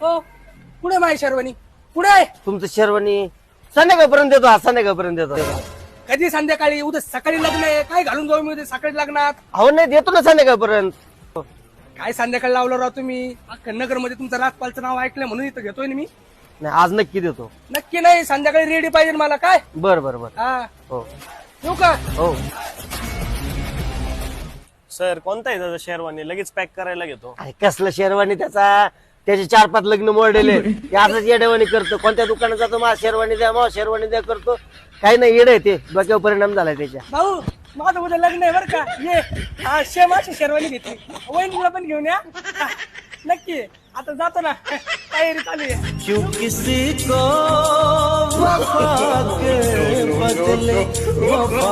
हो पुढे माझी शेरवानी पुढे तुमचं शेरवानी संध्याकाळपर्यंत देतो, आज संध्याकाळपर्यंत देतो. कधी संध्याकाळी उद्या सकाळी लग्न आहे काय घालून जाऊ मी उद्या सकाळी लग्नात अहो नाही देतो ना संध्याकाळपर्यंत. काय संध्याकाळी लावलं राव तुम्ही नगर मध्ये तुमचं राजपालचं नाव ऐकलं म्हणून इथं घेतोय ना मी नाही आज नक्की देतो. नक्की नाही संध्याकाळी रेडी पाहिजे मला काय बर बर बर. हा हो येऊ का हो. सर कोणता आहे त्याचा शेरवानी लगेच पॅक करायला घेतो. अरे कसलं शेरवानी त्याचे 4-5 लग्न मोडलेले ते असंच येडेवानी करतो. कोणत्या दुकानात जातो मा शेरवानी द्या शेरवानी द्या करतो. काही नाही येडे ते डोक्यावर परिणाम झालाय त्याच्या. भाऊ माझं उद्या लग्न आहे बरं का ये हा शेम अशी शेरवानी घेतली वहिनीला पण घेऊन या हा, नक्की आता जातो ना तयारी चालू आहे. क्यों किसी को वफा के बदले वफा